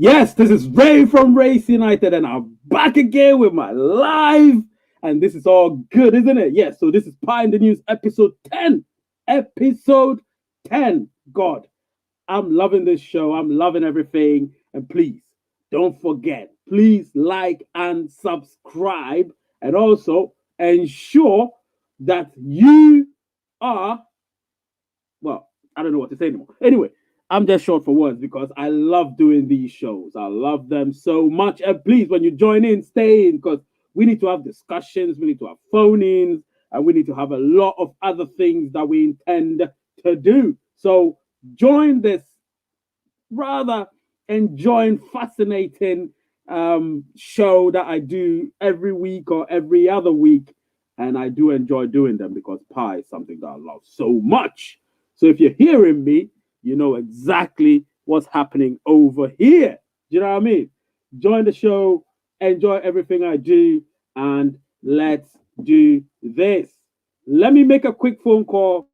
Yes, this is Ray from Race United, and I'm back again with my live. And this is all good, isn't it? Yes, so this is Pie in the News episode 10. Episode 10. God, I'm loving this show. I'm loving everything. And please don't forget, please like and subscribe. And also ensure that you are well, I don't know what to say anymore. Anyway, I'm just short for words because I love doing these shows. I love them so much. And please, when you join in, stay in because we need to have discussions, we need to have phone ins, and we need to have a lot of other things that we intend to do. So join this rather enjoying, fascinating show that I do every week or every other week. And I do enjoy doing them because pie is something that I love so much. So if you're hearing me, you know exactly what's happening over here. Do you know what I mean? Join the show, enjoy everything I do, and let's do this. Let me make a quick phone call.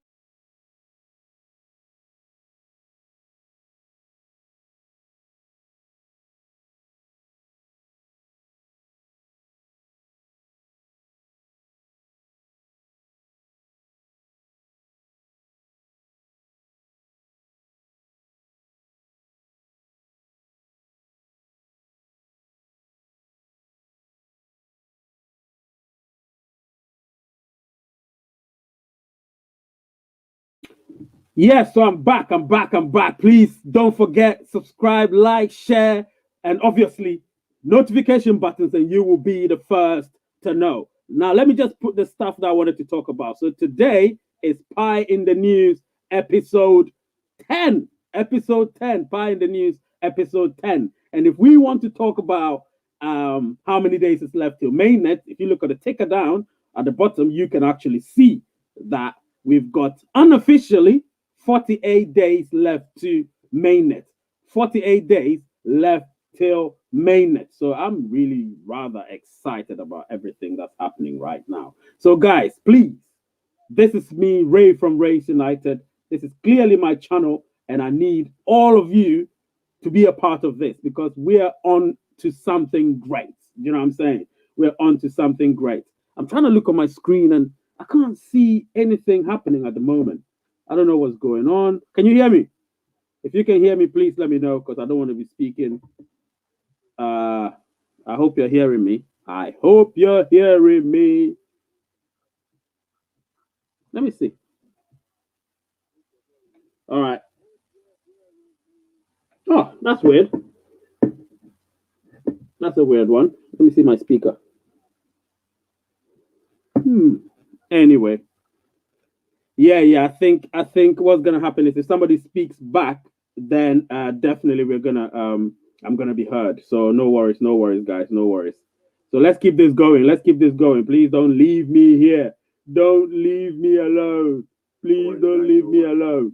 Yes, so I'm back. I'm back. I'm back. Please don't forget, subscribe, like, share, and obviously notification buttons, and you will be the first to know. Now, let me just put the stuff that I wanted to talk about. So today is Pie in the News episode 10. Episode 10. Pie in the News episode 10. And if we want to talk about how many days is left till mainnet, if you look at the ticker down at the bottom, you can actually see that we've got unofficially 48 days left to mainnet. 48 days left till mainnet. So I'm really rather excited about everything that's happening right now. So, guys, please, this is me, Ray from Race United. This is clearly my channel, and I need all of you to be a part of this because we're on to something great. You know what I'm saying? We're on to something great. I'm trying to look on my screen and I can't see anything happening at the moment. I don't know what's going on. Can you hear me? If you can hear me, please let me know because I don't want to be speaking. Uh, I hope you're hearing me. I hope you're hearing me. Let me see. All right. Oh, that's weird. That's a weird one. Let me see my speaker. Hmm. Anyway, yeah. I think what's gonna happen is if somebody speaks back, then definitely we're gonna I'm gonna be heard. So no worries, guys, no worries. So let's keep this going. Let's keep this going. Please don't leave me here. Don't leave me alone. Please don't leave me alone.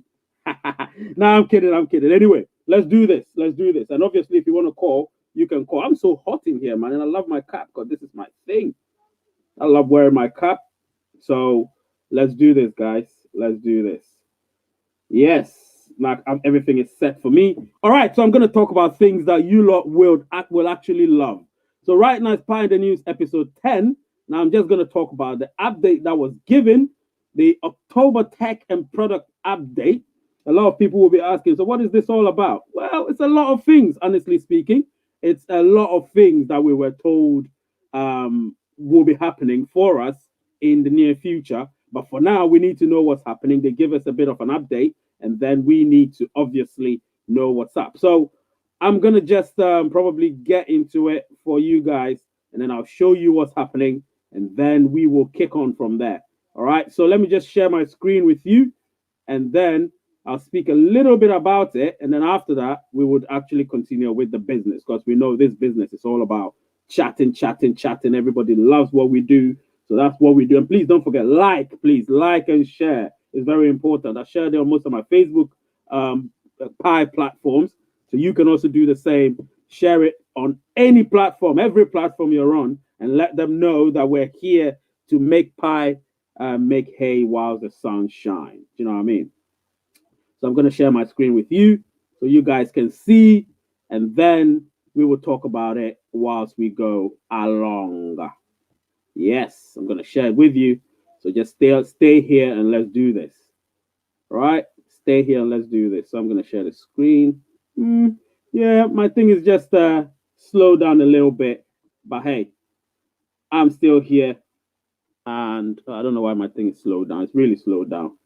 No, I'm kidding. I'm kidding. Anyway, let's do this. Let's do this. And obviously, if you want to call, you can call. I'm so hot in here, man, and I love my cap because this is my thing. I love wearing my cap. So let's do this, guys. Let's do this. Yes, like everything is set for me. All right, so I'm going to talk about things that you lot will actually love. So right now it's Pie in the News episode 10. Now I'm just going to talk about the update that was given, the October tech and product update. A lot of people will be asking, so what is this all about? Well, it's a lot of things, honestly speaking. It's a lot of things that we were told will be happening for us in the near future. But for now, we need to know what's happening. They give us a bit of an update, and then we need to obviously know what's up. So I'm gonna just probably get into it for you guys, and then I'll show you what's happening, and then we will kick on from there. All right. So let me just share my screen with you, and then I'll speak a little bit about it, and then after that, we would actually continue with the business because we know this business is all about chatting, chatting, chatting. Everybody loves what we do, so that's what we do. And please don't forget, please like and share. It's very important. I share it on most of my Facebook Pi platforms, so you can also do the same. Share it on any platform, every platform you're on, and let them know that we're here to make Pi make hay while the sun shines. You know what I mean? So I'm going to share my screen with you so you guys can see. and then we will talk about it whilst we go along. Yes, I'm gonna share it with you. So just stay here and let's do this. All right, stay here and let's do this. So I'm gonna share the screen. Yeah, my thing is just slow down a little bit, but hey, I'm still here, and I don't know why my thing is slowed down. It's really slowed down.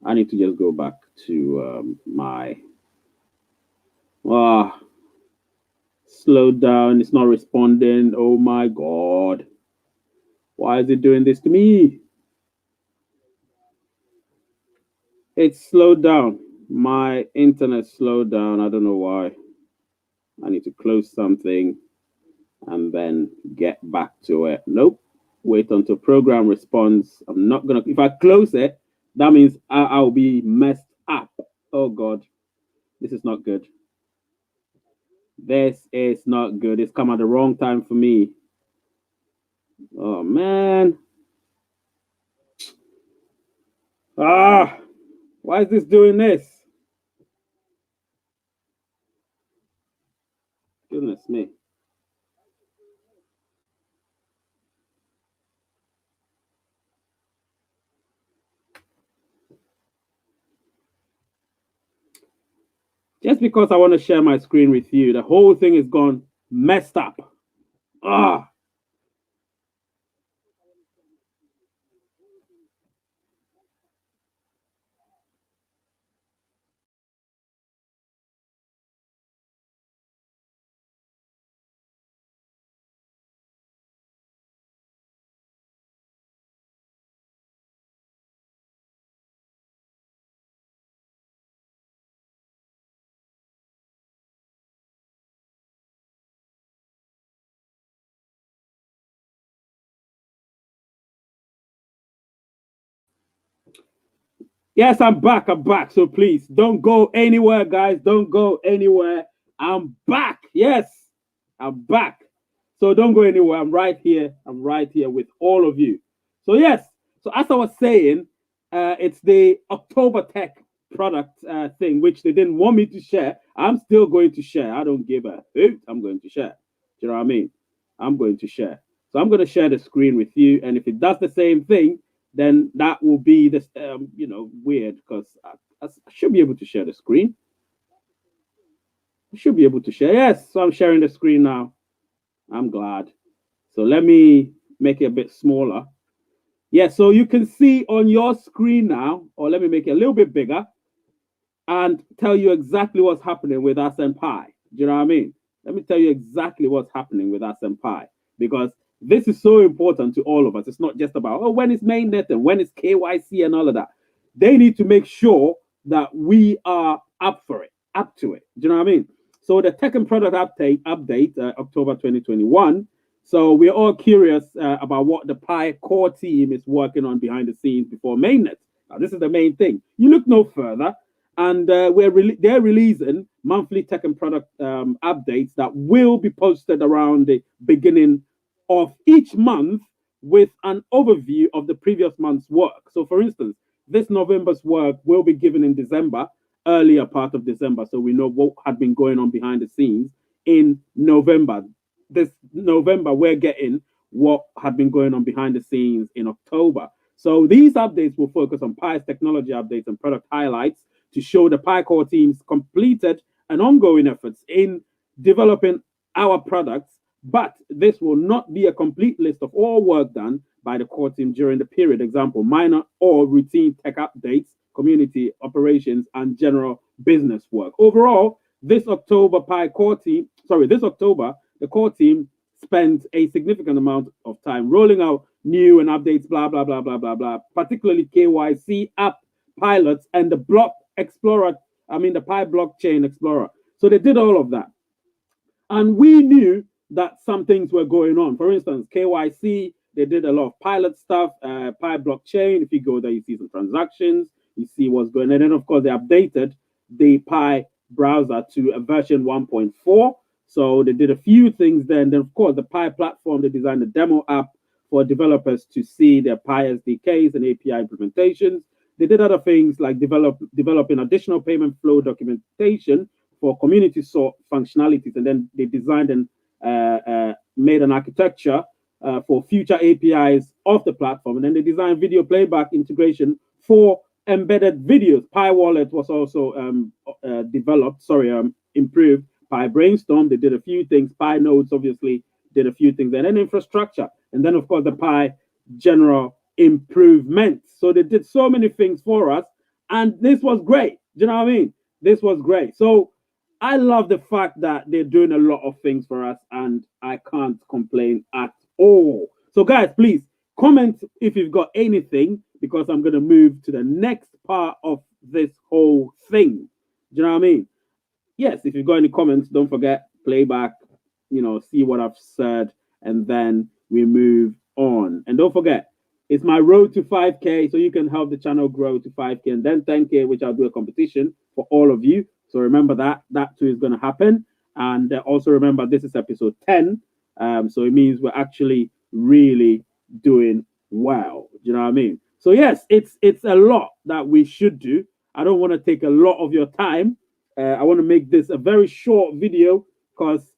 I need to just go back to my ah slowed down. It's not responding. Oh my god, why is it doing this to me? It's slowed down. My internet slowed down. I don't know why. I need to close something and then get back to it. Nope. Wait until program responds. I'm not gonna. If I close it, that means I'll be messed up. Oh god, this is not good. This is not good. It's come at the wrong time for me. Oh man. Ah, why is this doing this? Goodness me. Just because I want to share my screen with you, the whole thing is gone messed up. Ah. Yes, I'm back. I'm back. So please don't go anywhere, guys. Don't go anywhere. I'm back. Yes, I'm back. So don't go anywhere. I'm right here. I'm right here with all of you. So, yes. So, as I was saying, it's the October Tech product thing, which they didn't want me to share. I'm still going to share. I don't give a hoot. I'm going to share. Do you know what I mean? I'm going to share. So, I'm going to share the screen with you. And if it does the same thing, then that will be this, weird because I should be able to share the screen. I should be able to share. Yes, so I'm sharing the screen now. I'm glad. So let me make it a bit smaller. Yeah, so you can see on your screen now, or let me make it a little bit bigger and tell you exactly what's happening with us and Pi. Do you know what I mean? Let me tell you exactly what's happening with us and Pi because this is so important to all of us. It's not just about, oh, when is mainnet and when is KYC and all of that. They need to make sure that we are up for it, up to it. Do you know what I mean? So the tech and product update October 2021. So we're all curious about what the Pi core team is working on behind the scenes before mainnet. Now, this is the main thing. You look no further and they're releasing monthly tech and product updates that will be posted around the beginning of each month with an overview of the previous month's work. So, for instance, this November's work will be given in December, earlier part of December, so we know what had been going on behind the scenes in November. This November, we're getting what had been going on behind the scenes in October. So these updates will focus on Pi's technology updates and product highlights to show the Pi core team's completed and ongoing efforts in developing our products. But this will not be a complete list of all work done by the core team during the period. Example, minor or routine tech updates, community operations, and general business work. Overall, this October, the core team spent a significant amount of time rolling out new and updates, blah, blah, blah, blah, blah, blah, particularly KYC app pilots and the the Pi blockchain explorer. So they did all of that. And we knew that some things were going on. For instance, KYC, they did a lot of pilot stuff, Pi blockchain. If you go there, you see some transactions, you see what's going on. And then, of course, they updated the Pi browser to a version 1.4. So they did a few things then. Then, of course, the Pi platform, they designed a demo app for developers to see their Pi SDKs and API implementations. They did other things like developing additional payment flow documentation for community sort functionalities, and then they designed and made an architecture for future APIs of the platform, and then they designed video playback integration for embedded videos. Pi Wallet was also improved. Pi Brainstorm, they did a few things. Pi Nodes obviously did a few things, and then infrastructure, and then of course the Pi general improvements. So they did so many things for us, and this was great. Do you know what I mean? This was great. So I love the fact that they're doing a lot of things for us, and I can't complain at all. So guys, please comment if you've got anything, because I'm going to move to the next part of this whole thing. Do you know what I mean? Yes, if you've got any comments, don't forget, playback, see what I've said, and then we move on. And don't forget, it's my road to 5K, so you can help the channel grow to 5K and then 10K, which I'll do a competition for all of you. So remember that too is going to happen. And also remember, this is episode 10. So it means we're actually really doing well. Do you know what I mean? So yes, it's a lot that we should do. I don't want to take a lot of your time. I want to make this a very short video because,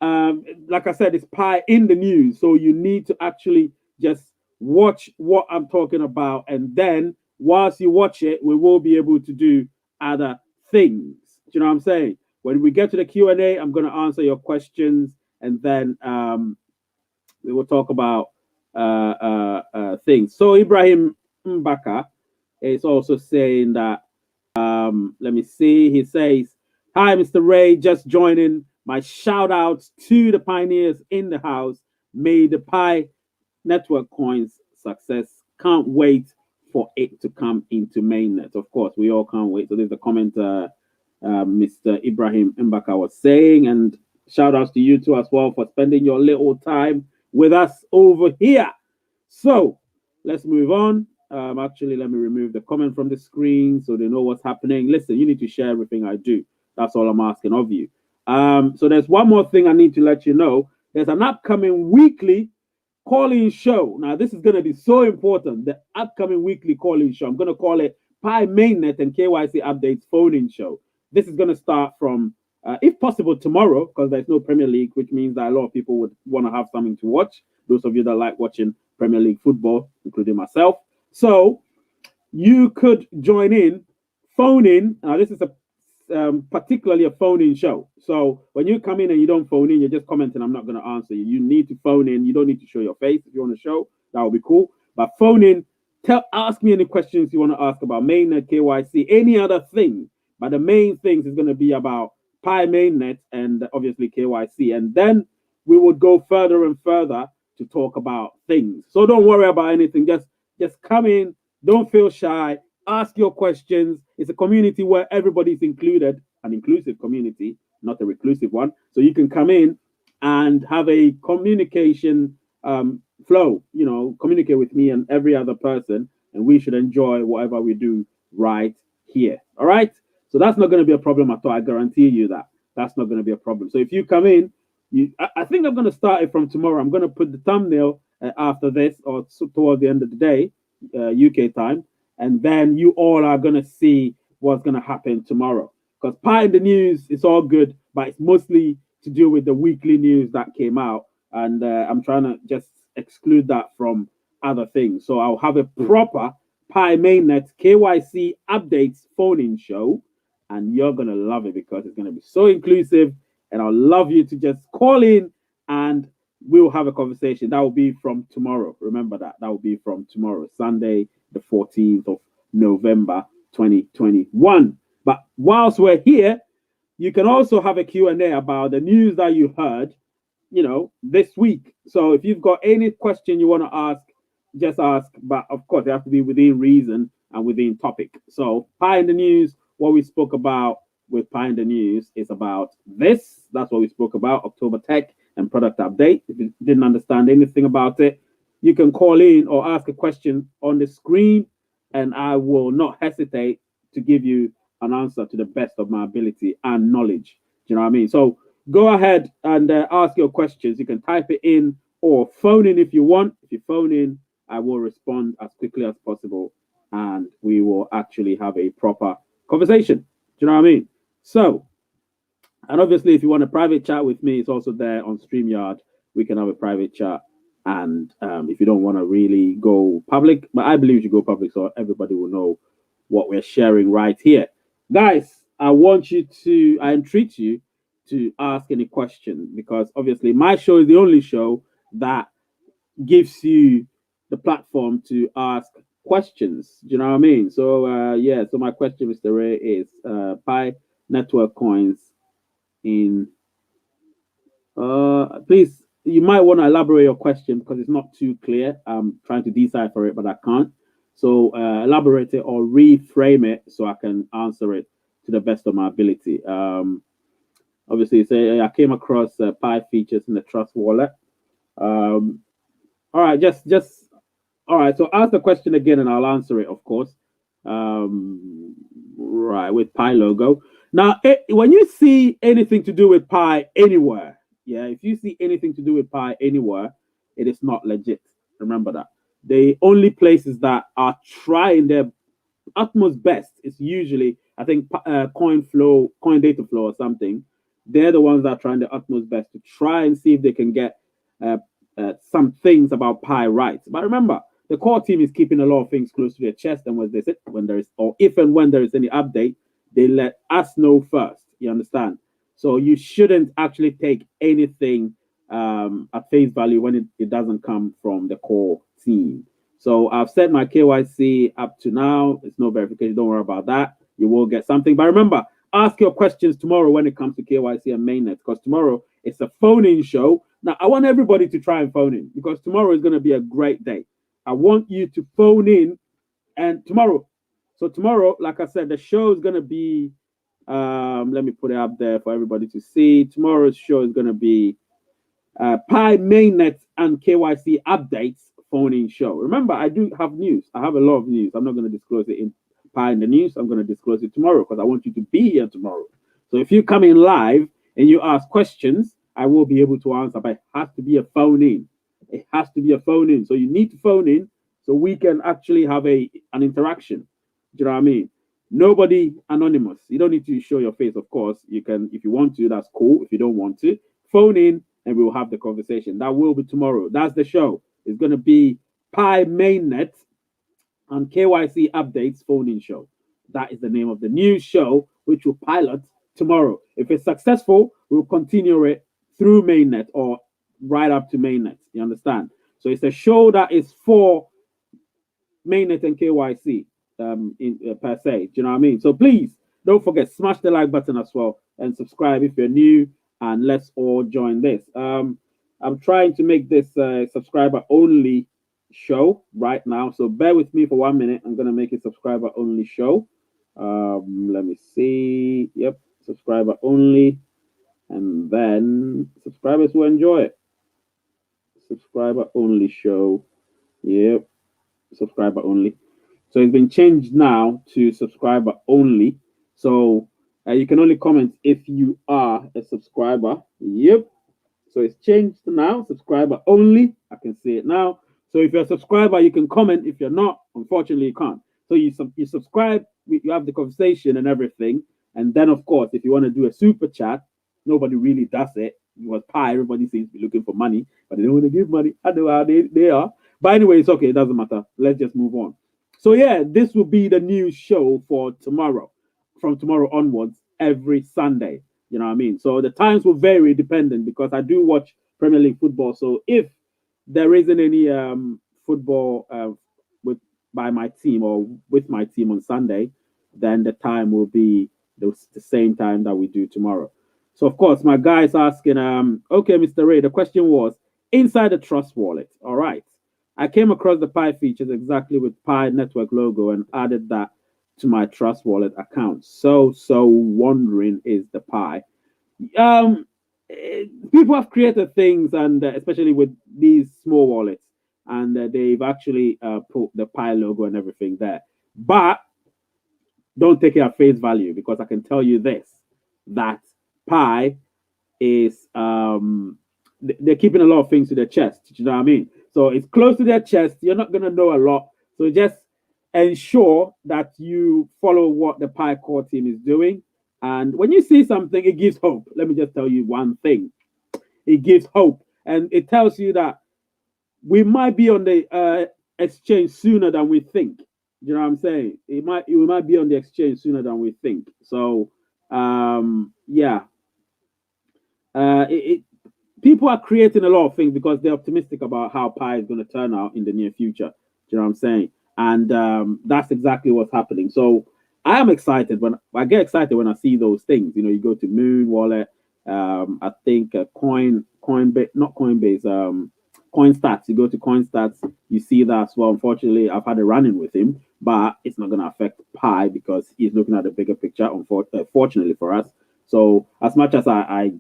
like I said, it's Pi in the news. So you need to actually just watch what I'm talking about. And then whilst you watch it, we will be able to do other things. Do you know what I'm saying? When we get to the Q&A, I'm going to answer your questions, and then we will talk about things. So Ibrahim Mbaka is also saying that, let me see, he says, hi, Mr. Ray, just joining. My shout outs to the pioneers in the house. May the Pi network coins success. Can't wait for it to come into mainnet. Of course, we all can't wait. So there's a comment Mr. Ibrahim Mbaka was saying, and shout outs to you too as well for spending your little time with us over here. So let's move on. Actually, let me remove the comment from the screen so they know what's happening. Listen, you need to share everything I do. That's all I'm asking of you. So there's one more thing I need to let you know. There's an upcoming weekly call-in show. Now, this is going to be so important. The upcoming weekly call-in show. I'm going to call it Pi Mainnet and KYC Updates phone-in show. This is going to start from, if possible, tomorrow, because there's no Premier League, which means that a lot of people would want to have something to watch. Those of you that like watching Premier League football, including myself. So you could join in, phone in. Now, this is a particularly a phone-in show. So when you come in and you don't phone in, you're just commenting, I'm not going to answer you. You need to phone in. You don't need to show your face. If you want to show, that would be cool. But phone in, ask me any questions you want to ask about mainnet, KYC, any other thing. But the main things is going to be about Pi mainnet and obviously KYC. And then we would go further and further to talk about things. So don't worry about anything. Just come in. Don't feel shy. Ask your questions. It's a community where everybody's included, an inclusive community, not a reclusive one. So you can come in and have a communication flow, communicate with me and every other person, and we should enjoy whatever we do right here. All right. So that's not going to be a problem at all. I guarantee you that. That's not going to be a problem. So if you come in, I think I'm going to start it from tomorrow. I'm going to put the thumbnail after this or toward the end of the day, UK time. And then you all are going to see what's going to happen tomorrow. Because Pi in the news, it's all good, but it's mostly to do with the weekly news that came out. And I'm trying to just exclude that from other things. So I'll have a proper Pi mainnet KYC updates phone-in show. And you're going to love it because it's going to be so inclusive. And I'll love you to just call in and we'll have a conversation. That will be from tomorrow. Remember that. That will be from tomorrow, Sunday, the 14th of November, 2021. But whilst we're here, you can also have a Q&A about the news that you heard, this week. So if you've got any question you want to ask, just ask. But of course, it has to be within reason and within topic. So Pi in the news, what we spoke about with Pi in the news is about this. That's what we spoke about, October Tech and product update. If you didn't understand anything about it, you can call in or ask a question on the screen, and I will not hesitate to give you an answer to the best of my ability and knowledge. Do you know what I mean? So go ahead and ask your questions. You can type it in or phone in if you want. If you phone in, I will respond as quickly as possible, and we will actually have a proper conversation. Do you know what I mean? So And obviously, if you want a private chat with me, it's also there on StreamYard. We can have a private chat. And if you don't want to really go public, but I believe you should go public so everybody will know what we're sharing right here. Guys, I entreat you to ask any question because obviously my show is the only show that gives you the platform to ask questions. Do you know what I mean? So yeah, so my question, Mr. Ray, is Pi network coins in please, you might want to elaborate your question because it's not too clear. I'm trying to decipher it, but I can't. So elaborate it or reframe it so I can answer it to the best of my ability. Obviously, say I came across Pi features in the Trust wallet. All right, just all right. So ask the question again, and I'll answer it, of course. Right, with Pi logo. Now, when you see anything to do with Pi anywhere, yeah, if you see anything to do with Pi anywhere, it is not legit. Remember that. The only places that are trying their utmost best is usually, I think, Coin Data Flow or something. They're the ones that are trying their utmost best to try and see if they can get uh, some things about Pi right. But remember, the core team is keeping a lot of things close to their chest, and when there is, or if and when there is any update, they let us know first. You understand? So you shouldn't actually take anything at face value when it doesn't come from the core team. So I've set my KYC up to now. It's no verification. Don't worry about that. You will get something. But remember, ask your questions tomorrow when it comes to KYC and mainnet, because tomorrow it's a phone-in show. Now, I want everybody to try and phone in because tomorrow is going to be a great day. I want you to phone in and tomorrow. So tomorrow, like I said, the show is going to be, let me put it up there for everybody to see. Tomorrow's show is going to be Pi mainnet and KYC updates phone-in show. Remember, I do have news. I have a lot of news. I'm not going to disclose it in Pi in the news. I'm going to disclose it tomorrow because I want you to be here tomorrow. So if you come in live and you ask questions, I will be able to answer, but it has to be a phone-in. It has to be a phone-in. So you need to phone in so we can actually have an interaction. Do you know what I mean? Nobody anonymous. You don't need to show your face, of course. You can, if you want to, that's cool. If you don't want to, phone in and we will have the conversation. That will be tomorrow. That's the show. It's going to be Pi Mainnet and KYC Updates phone-in show. That is the name of the new show, which will pilot tomorrow. If it's successful, we'll continue it through Mainnet or right up to Mainnet. You understand? So it's a show that is for Mainnet and KYC per se. Do you know what I mean? So please don't forget, smash the like button as well and subscribe if you're new, and let's all join this. I'm trying to make this subscriber only show right now, so bear with me for 1 minute. I'm gonna make it subscriber only show. Let me see. Yep, subscriber only, and then subscribers will enjoy it. Subscriber only show. Yep, subscriber only. So it's been changed now to subscriber only. So you can only comment if you are a subscriber. Yep. So it's changed now, subscriber only. I can see it now. So if you're a subscriber, you can comment. If you're not, unfortunately, you can't. So you subscribe, you have the conversation and everything. And then, of course, if you want to do a super chat, nobody really does it. It was Pi. Everybody seems to be looking for money, but they don't want to give money. I know how they are. But anyway, it's okay. It doesn't matter. Let's just move on. So yeah, this will be the new show for tomorrow. From tomorrow onwards, every Sunday. You know what I mean? So the times will vary dependent because I do watch Premier League football. So if there isn't any football by my team or with my team on Sunday, then the time will be the same time that we do tomorrow. So of course, my guy is asking, okay, Mr. Ray, the question was inside the Trust wallet. All right. I came across the Pi features exactly with Pi network logo and added that to my Trust wallet account. So wondering is the Pi. People have created things, and especially with these small wallets, and they've actually put the Pi logo and everything there. But don't take it at face value because I can tell you this: that Pi is they're keeping a lot of things to their chest. You know what I mean? So it's close to their chest. You're not gonna know a lot. So just ensure that you follow what the Pi core team is doing And when you see something, it gives hope. Let me just tell you one thing: it gives hope, and it tells you that we might be on the exchange sooner than we think. You know what I'm saying? We might be on the exchange sooner than we think. So yeah, it people are creating a lot of things because they're optimistic about how Pi is going to turn out in the near future. Do you know what I'm saying? And that's exactly what's happening. So I am excited when I get excited when I see those things. You know, you go to Moon Wallet. I think Coinbase, not Coinbase. CoinStats. You go to CoinStats, you see that as well. Unfortunately, I've had a run-in with him, but it's not going to affect Pi because he's looking at the bigger picture. Fortunately for us. So as much as I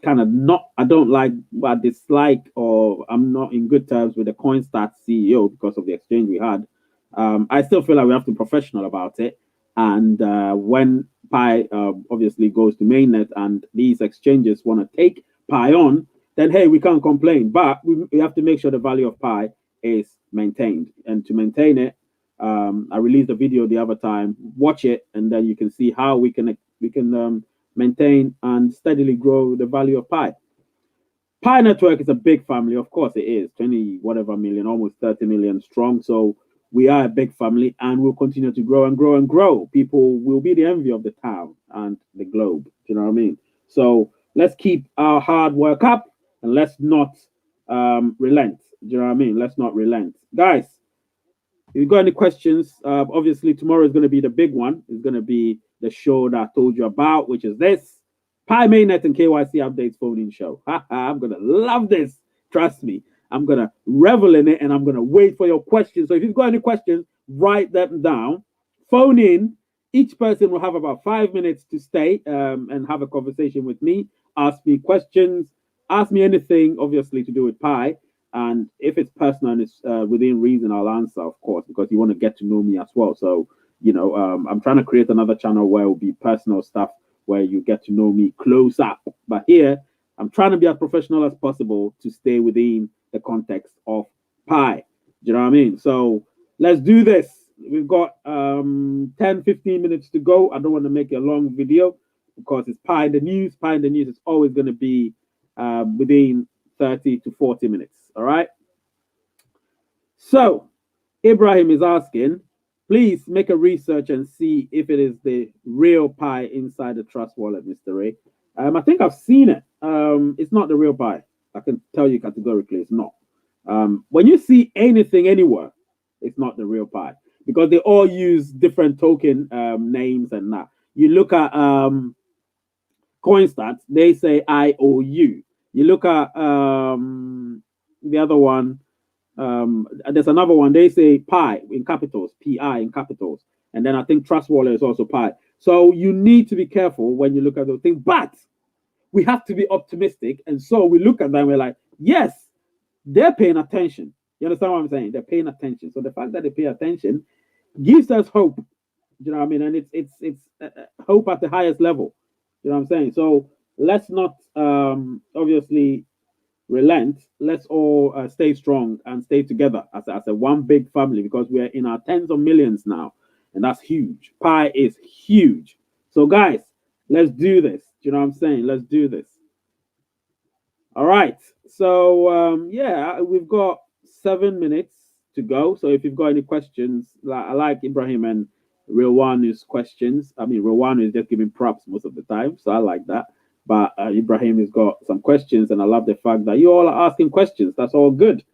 kind of not, I don't like, I dislike, or I'm not in good terms with the CoinStats CEO because of the exchange we had. I still feel like we have to be professional about it. And when Pi obviously goes to mainnet and these exchanges want to take Pi on, then hey, we can't complain. But we have to make sure the value of Pi is maintained. And to maintain it, I released a video the other time. Watch it, and then you can see how we can maintain and steadily grow the value of Pi. Pi Network is a big family, of course it is, 20 whatever million, almost 30 million strong. So we are a big family, and we'll continue to grow and grow and grow. People will be the envy of the town and the globe. Do you know what I mean? So let's keep our hard work up, and let's not relent. Do you know what I mean? Let's not relent, guys. If you've got any questions, obviously tomorrow is going to be the big one. It's going to be the show that I told you about, which is this Pi Mainnet and KYC updates phone-in show. I'm going to love this. Trust me. I'm going to revel in it, and I'm going to wait for your questions. So if you've got any questions, write them down. Phone in. Each person will have about 5 minutes to stay and have a conversation with me. Ask me questions. Ask me anything, obviously, to do with Pi. And if it's personal and it's within reason, I'll answer, of course, because you want to get to know me as well. So, you know, I'm trying to create another channel where it will be personal stuff, where you get to know me close up. But here, I'm trying to be as professional as possible to stay within the context of Pi. Do you know what I mean? So let's do this. We've got 10-15 minutes to go. I don't want to make a long video because it's Pi in the news. Pi in the news is always going to be within 30 to 40 minutes. All right. So Ibrahim is asking, please make a research and see if it is the real Pi inside the Trust Wallet, Mr. Ray. I think I've seen it. It's not the real Pi. I can tell you categorically it's not. When you see anything anywhere, it's not the real Pi because they all use different token names and that. You look at CoinStats, they say IOU. You look at the other one, there's another one, they say Pi in capitals, PI in capitals. And then I think Trust Wallet is also Pi. So you need to be careful when you look at those things. But we have to be optimistic. And so we look at them and we're like, yes, they're paying attention. You understand what I'm saying? They're paying attention. So the fact that they pay attention gives us hope. You know what I mean? And it's hope at the highest level. You know what I'm saying? So let's not obviously relent. Let's all stay strong and stay together as a one big family because we're in our tens of millions now, and that's huge. Pi is huge. So guys, let's do this. Do you know what I'm saying? Let's do this. All right. So yeah, we've got 7 minutes to go. So if you've got any questions, I like Ibrahim and Rilwanu's questions. I mean, Rilwanu is just giving props most of the time, so I like that. But Ibrahim has got some questions, and I love the fact that you all are asking questions. That's all good.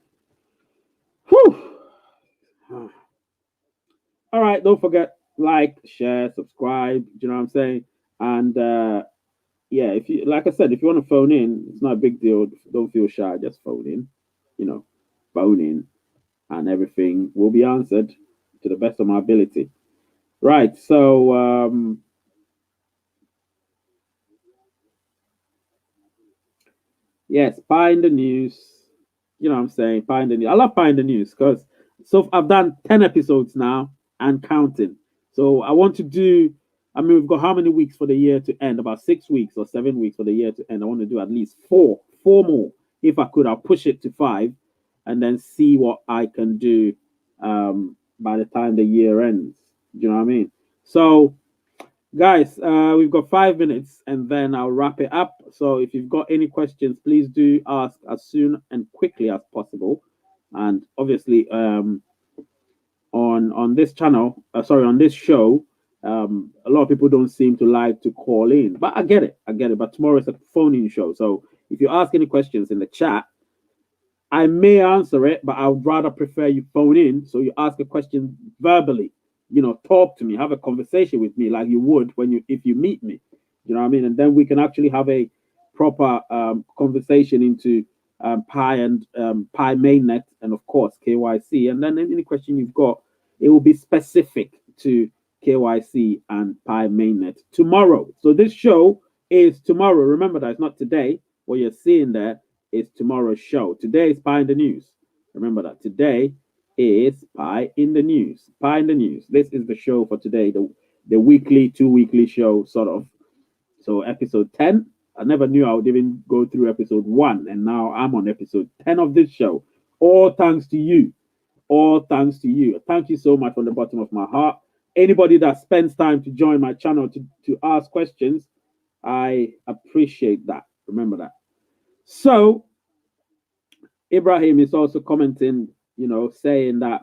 Whew. All right, don't forget like, share, subscribe. Do you know what I'm saying? And yeah, if you like I said, if you want to phone in, it's not a big deal. Don't feel shy. Just phone in. You know, phone in, and everything will be answered to the best of my ability. Right. So yes, Pi in the news. You know what I'm saying? Pi in the news. I love Pi in the news because so I've done 10 episodes now and counting. So I want to do, I mean, we've got how many weeks for the year to end? About 6 weeks or 7 weeks for the year to end. I want to do at least four more. If I could, I'll push it to 5 and then see what I can do by the time the year ends. Do you know what I mean? So Guys, we've got 5 minutes and then I'll wrap it up. So if you've got any questions, please do ask as soon and quickly as possible. And obviously, on this channel, sorry, on this show, a lot of people don't seem to like to call in, but I get it, I get it. But tomorrow is a phone-in show, so if you ask any questions in the chat, I may answer it, but I would rather prefer you phone in so you ask a question verbally. Talk to me, have a conversation with me like you would when you if you meet me. You know what I mean? And then we can actually have a proper conversation into Pi and Pi mainnet, and of course KYC. And then any question you've got, it will be specific to KYC and Pi mainnet tomorrow. So this show is tomorrow. Remember that it's not today. What you're seeing there is tomorrow's show. Today is Pie in the News. Remember that today is Pie in the News. Pie in the News. This is the show for today, the weekly, 2 weekly show, sort of. So episode 10. I never knew I would even go through episode 1, and now I'm on episode 10 of this show. All thanks to you. All thanks to you. Thank you so much from the bottom of my heart. Anybody that spends time to join my channel to ask questions, I appreciate that. Remember that. So Ibrahim is also commenting, saying that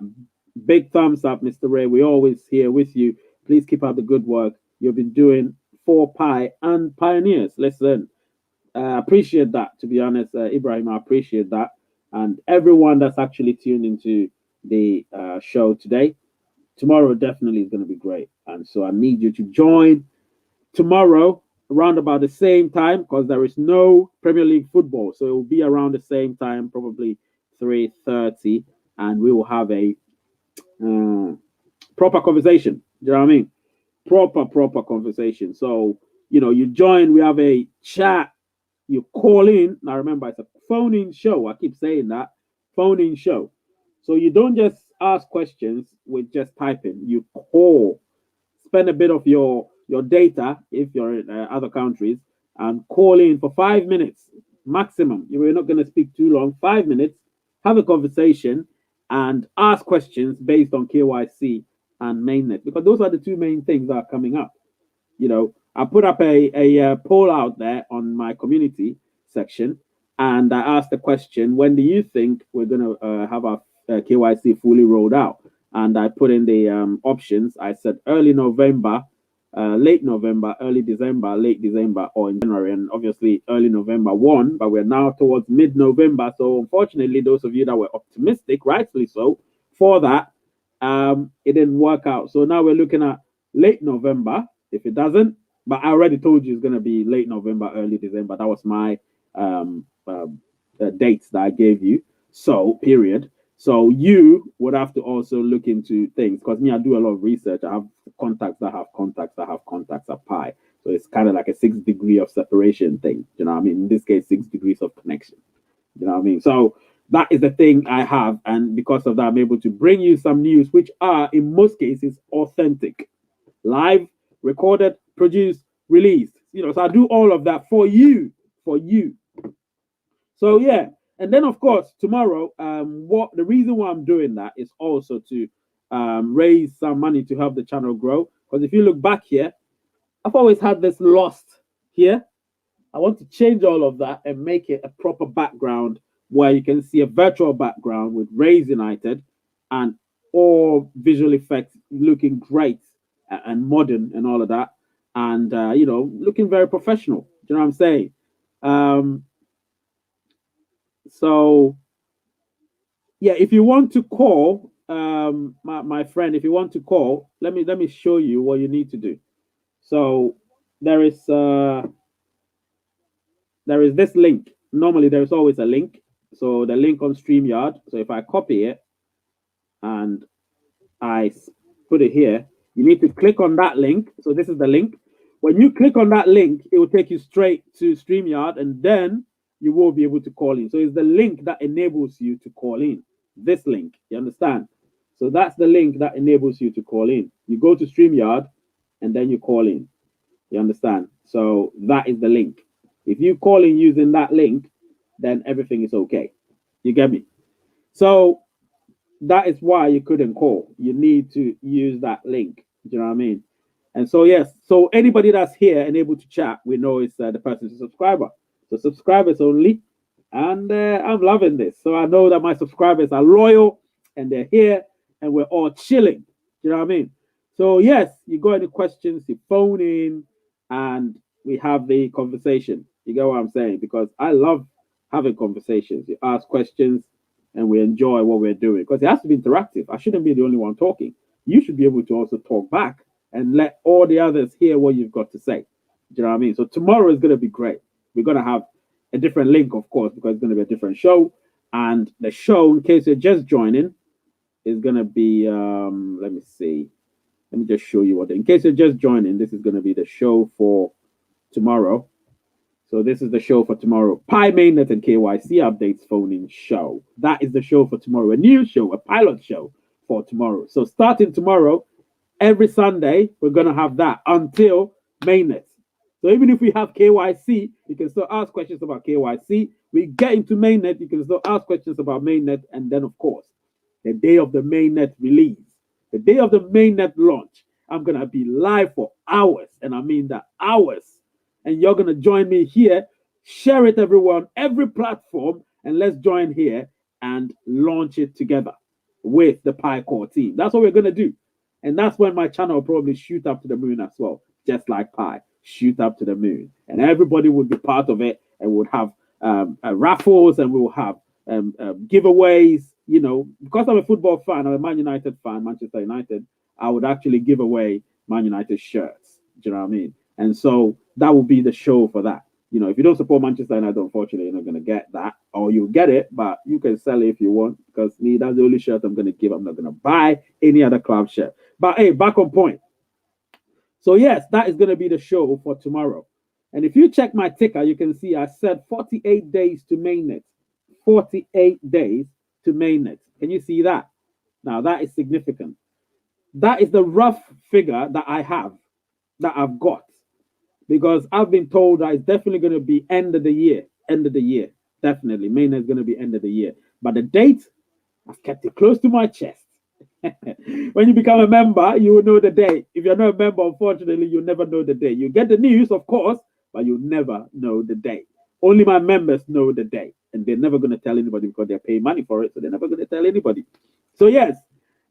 big thumbs up, Mr. Ray. We're always here with you. Please keep up the good work you've been doing for Pi and Pioneers. Listen, appreciate that, to be honest, Ibrahim. I appreciate that. And everyone that's actually tuned into the show today. Tomorrow definitely is going to be great. And so I need you to join tomorrow around about the same time, because there is no Premier League football. So it will be around the same time, probably 3:30, and we will have a proper conversation. Do you know what I mean? Proper conversation. So, you join, we have a chat, you call in. Now remember, it's a phone-in show. I keep saying that. Phone-in show. So you don't just ask questions with just typing. You call. Spend a bit of your data if you're in other countries and call in for 5 minutes maximum. You're not going to speak too long. 5 minutes, have a conversation and ask questions based on KYC and mainnet, because those are the two main things that are coming up. I put up a poll out there on my community section, and I asked the question: when do you think we're going to have our KYC fully rolled out? And I put in the options. I said early November, late November, early December, late December, or in January. And obviously early November won, but we're now towards mid-November. So unfortunately, those of you that were optimistic, rightfully so, for that, it didn't work out. So now we're looking at late November, if it doesn't. But I already told you it's going to be late November, early December. That was my dates that I gave you. So, period. So you would have to also look into things, because me, I do a lot of research. I have contacts that have contacts that have contacts at Pi. So it's kind of like a 6 degree of separation thing. You know what I mean? In this case, 6 degrees of connection. You know what I mean? So that is the thing I have. And because of that, I'm able to bring you some news, which are in most cases authentic, live, recorded, produced, released. So I do all of that for you, So yeah. And then, of course, tomorrow, what the reason why I'm doing that is also to raise some money to help the channel grow. Because if you look back here, I've always had this lost here. I want to change all of that and make it a proper background where you can see a virtual background with Raise United and all visual effects looking great and modern and all of that. And, looking very professional. Do you know what I'm saying? So yeah, if you want to call, my friend, if you want to call, let me show you what you need to do. So there is this link. Normally there is always a link. So the link on StreamYard. So if I copy it and I put it here, you need to click on that link. So this is the link. When you click on that link, it will take you straight to StreamYard, and then you will be able to call in. So it's the link that enables you to call in. This link, you understand? So that's the link that enables you to call in. You go to StreamYard and then you call in. You understand? So that is the link. If you call in using that link, then everything is okay. You get me? So that is why you couldn't call. You need to use that link. Do you know what I mean? And so, yes, so anybody that's here and able to chat, we know it's the person's a subscriber. So subscribers only. And I'm loving this. So I know that my subscribers are loyal and they're here and we're all chilling. You know what I mean? So, yes, you got any questions, you phone in and we have the conversation. You get what I'm saying? Because I love having conversations. You ask questions and we enjoy what we're doing because it has to be interactive. I shouldn't be the only one talking. You should be able to also talk back and let all the others hear what you've got to say. Do you know what I mean? So tomorrow is going to be great. We're going to have a different link, of course, because it's going to be a different show. And the show, in case you're just joining, is going to be, let me see. Let me just show you what, in case you're just joining, this is going to be the show for tomorrow. So this is the show for tomorrow. Pi Mainnet and KYC updates phone-in show. That is the show for tomorrow. A new show, a pilot show for tomorrow. So starting tomorrow, every Sunday, we're going to have that until mainnet. So even if we have KYC, you can still ask questions about KYC. We get into mainnet, you can still ask questions about mainnet. And then, of course, the day of the mainnet release, the day of the mainnet launch, I'm going to be live for hours. And I mean that hours. And you're going to join me here. Share it, everyone, every platform. And let's join here and launch it together with the Pi Core team. That's what we're going to do. And that's when my channel will probably shoot up to the moon as well, just like Pi, shoot up to the moon. And everybody would be part of it and would have raffles and we will have giveaways. You know, because I'm a football fan, I'm a Man United fan, Manchester United, I would actually give away Man United shirts. Do you know what I mean? And so that will be the show for that. You know, if you don't support Manchester United, unfortunately, you're not going to get that, or you'll get it, but you can sell it if you want, because me, that's the only shirt I'm going to give. I'm not going to buy any other club shirt. But hey, back on point. So yes, that is going to be the show for tomorrow. And if you check my ticker, you can see I said 48 days to mainnet. 48 days to mainnet. Can you see that? Now that is significant. That is the rough figure that I have, that I've got. Because I've been told that it's definitely going to be end of the year. End of the year. Definitely. Mainnet is going to be end of the year. But the date, I've kept it close to my chest. When you become a member, you will know the day. If you're not a member, unfortunately, you'll never know the day. You get the news, of course, but you'll never know the day. Only my members know the day. And they're never going to tell anybody because they're paying money for it. So they're never going to tell anybody. So yes,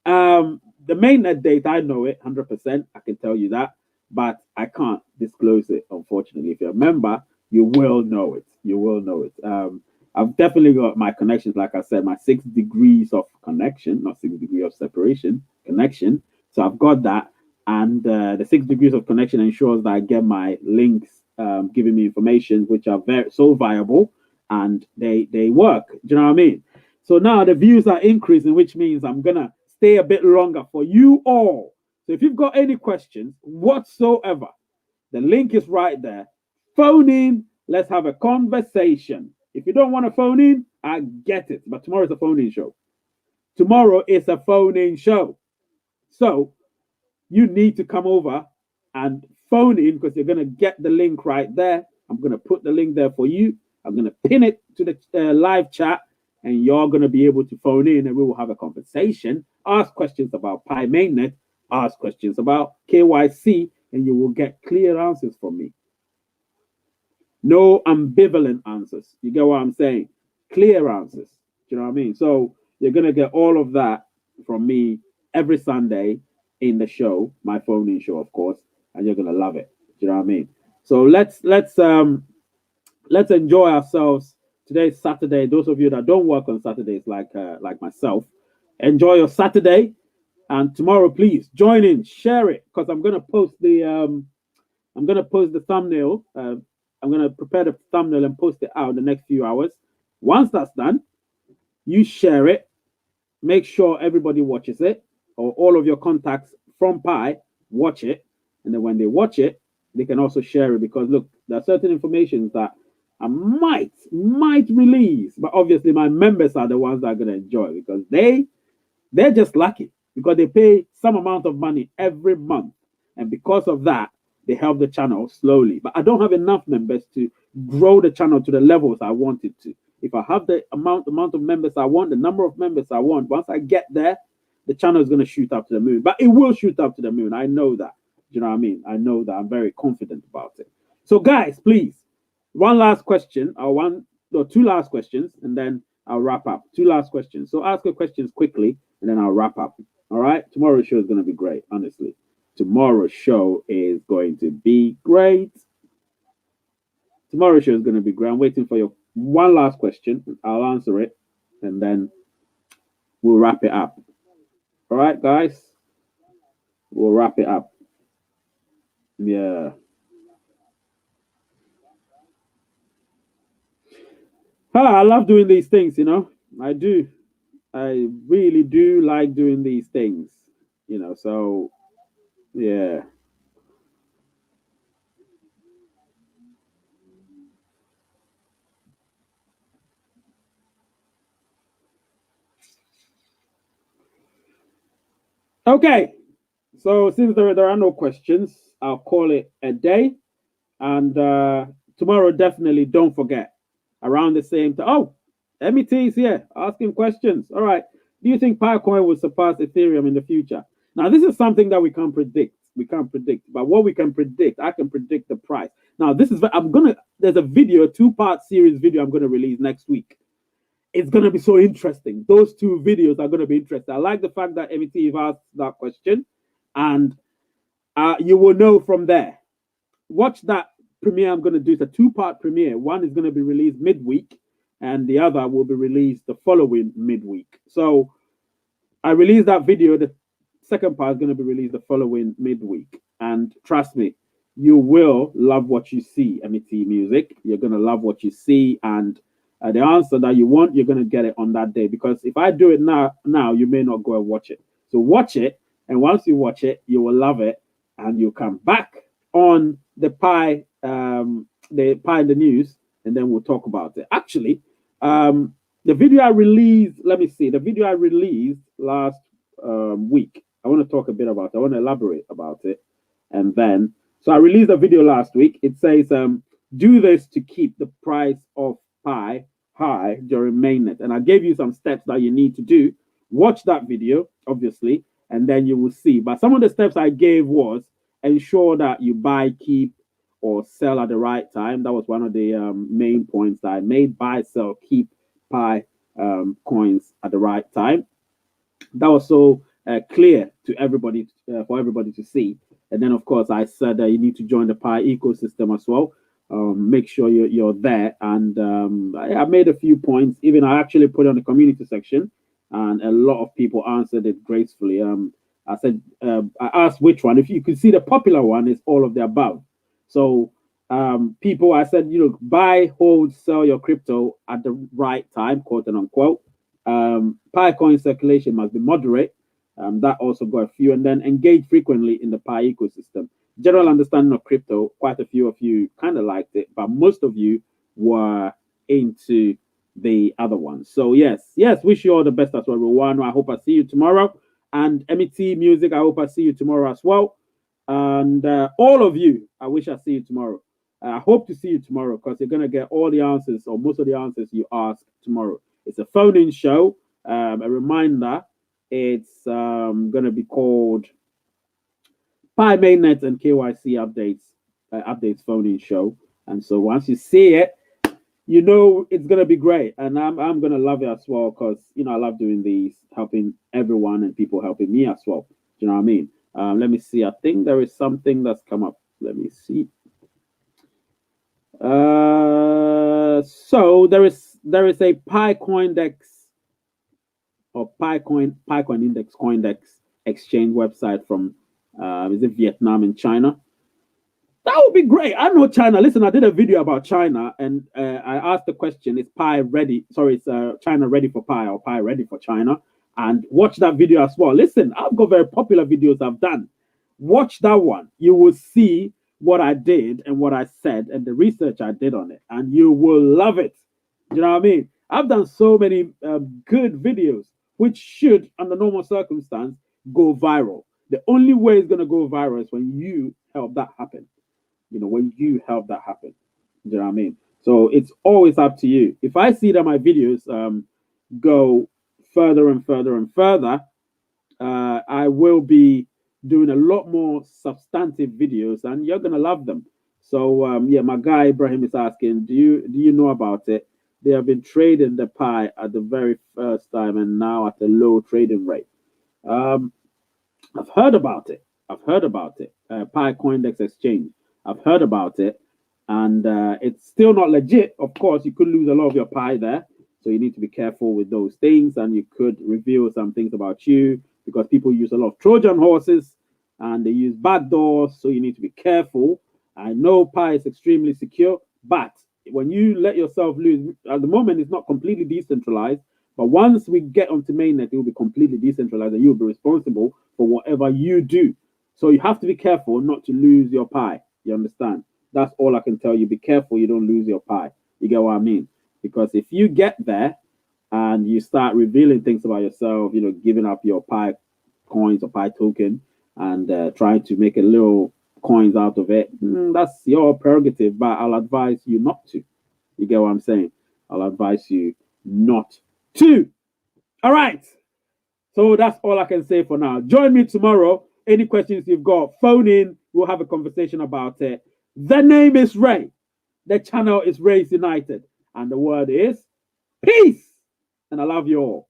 the mainnet date, I know it 100%. I can tell you that. But I can't disclose it, unfortunately. If you're a member, you will know it. You will know it. I've definitely got my connections, like I said, my 6 degrees of connection, not 6 degrees of separation, connection. So I've got that. And the 6 degrees of connection ensures that I get my links giving me information, which are so viable and they work. Do you know what I mean? So now the views are increasing, which means I'm going to stay a bit longer for you all. So if you've got any questions whatsoever, the link is right there. Phone in. Let's have a conversation. If you don't want to phone in, I get it. But tomorrow is a phone-in show. Tomorrow is a phone-in show. So you need to come over and phone in because you're going to get the link right there. I'm going to put the link there for you. I'm going to pin it to the live chat. And you're going to be able to phone in and we will have a conversation. Ask questions about Pi Mainnet. Ask questions about KYC and you will get clear answers from me. No ambivalent answers. You get what I'm saying? Clear answers. Do you know what I mean? So you're going to get all of that from me every Sunday in the show, my phone-in show, of course, and you're going to love it. Do you know what I mean? So let's enjoy ourselves. Today's Saturday. Those of you that don't work on Saturdays like myself, enjoy your Saturday. And tomorrow, please join in, share it, because I'm gonna post the thumbnail. I'm gonna prepare the thumbnail and post it out in the next few hours. Once that's done, you share it. Make sure everybody watches it, or all of your contacts from Pi watch it, and then when they watch it, they can also share it. Because look, there are certain information that I might release, but obviously my members are the ones that are gonna enjoy because they're just lucky. Because they pay some amount of money every month. And because of that, they help the channel slowly. But I don't have enough members to grow the channel to the levels I want it to. If I have the amount of members I want, the number of members I want, once I get there, the channel is going to shoot up to the moon. But it will shoot up to the moon. I know that. you know what I mean? I know that I'm very confident about it. So, guys, please, one last question, or one or two last questions, and then I'll wrap up. Two last questions. So, ask your questions quickly, and then I'll wrap up. All right. Tomorrow's show is going to be great, honestly. Tomorrow's show is going to be great. Tomorrow's show is going to be great. I'm waiting for your one last question. I'll answer it, and then we'll wrap it up. All right, guys? We'll wrap it up. Yeah. I love doing these things, you know. I do. I really do like doing these things, you know. So, yeah. Okay. So, since there are no questions, I'll call it a day. And tomorrow, definitely don't forget around the same time. Oh, MET is here asking questions. All right. Do you think Picoin will surpass Ethereum in the future? Now, this is something that we can't predict. We can't predict. But what we can predict, I can predict the price. Now, there's a video, two-part series video I'm going to release next week. It's going to be so interesting. Those two videos are going to be interesting. I like the fact that MET asked that question. And you will know from there. Watch that premiere I'm going to do. It's a two-part premiere. One is going to be released midweek, and the other will be released the following midweek. So I released that video. The second part is going to be released the following midweek. And trust me, you will love what you see, MET Music. You're going to love what you see. And the answer that you want, you're going to get it on that day. Because if I do it now, you may not go and watch it. So watch it. And once you watch it, you will love it. And you come back on the pie in the news, and then we'll talk about it. Actually, the video I released, let me see, the video I released last week, I want to talk a bit about it. I want to elaborate about it. And then, so I released a video last week. It says, do this to keep the price of Pi high during mainnet. And I gave you some steps that you need to do. Watch that video, obviously, and then you will see. But some of the steps I gave was ensure that you buy, keep, or sell at the right time. That was one of the main points that I made. Buy, sell, keep Pi coins at the right time. That was so clear to everybody, for everybody to see. And then, of course, I said that you need to join the Pi ecosystem as well. Make sure you're there. And I made a few points. Even I actually put it on the community section, and a lot of people answered it gracefully. I said, I asked which one. If you could see, the popular one is all of the above. So people, I said, buy, hold, sell your crypto at the right time, quote and unquote. Pi coin circulation must be moderate. That also got a few. And then engage frequently in the Pi ecosystem. General understanding of crypto, quite a few of you kind of liked it, but most of you were into the other one. So yes, wish you all the best as well, Rwano. I hope I see you tomorrow. And MET Music, I hope I see you tomorrow as well. And all of you, I wish I see you tomorrow. I hope to see you tomorrow because you're going to get all the answers or most of the answers you ask tomorrow. It's a phone-in show. A reminder, it's going to be called Pi Mainnet and KYC updates phone-in show. And so once you see it, you know it's gonna be great, and I'm gonna love it as well because I love doing these, helping everyone and people helping me as well. Do you know what I mean? Let me see. I think there is something that's come up. Let me see. So there is a Pi Coindex or Pi Index Coindex exchange website from is it Vietnam and China? That would be great. I know China. Listen, I did a video about China, and I asked the question: is Pi ready? Sorry, it's China ready for Pi or Pi ready for China? And watch that video as well. Listen, I've got very popular videos I've done. Watch that one. You will see what I did and what I said and the research I did on it, and you will love it. You know what I mean? I've done so many good videos, which should, under normal circumstance, go viral. The only way it's going to go viral is when you help that happen. When you help that happen. Do you know what I mean? So it's always up to you. If I see that my videos go further and further and further, I will be doing a lot more substantive videos, and you're gonna love them. So yeah, my guy Ibrahim is asking, do you know about it? They have been trading the pie at the very first time and now at a low trading rate. Um, I've heard about it. I've heard about it. Pi Coindex Exchange. I've heard about it, and it's still not legit. Of course, you could lose a lot of your Pi there, so you need to be careful with those things, and you could reveal some things about you because people use a lot of Trojan horses and they use backdoors, so you need to be careful. I know Pi is extremely secure, but when you let yourself lose, at the moment it's not completely decentralized. But once we get onto mainnet, it will be completely decentralized and you'll be responsible for whatever you do. So you have to be careful not to lose your Pi. You understand? That's all I can tell you. Be careful you don't lose your Pi. You get what I mean? Because if you get there and you start revealing things about yourself, giving up your Pi coins or Pi token and trying to make a little coins out of it, that's your prerogative. But I'll advise you not to. You get what I'm saying? I'll advise you not to. All right. So that's all I can say for now. Join me tomorrow. Any questions you've got, phone in. We'll have a conversation about it. The name is Ray. The channel is Rays United. And the word is peace. And I love you all.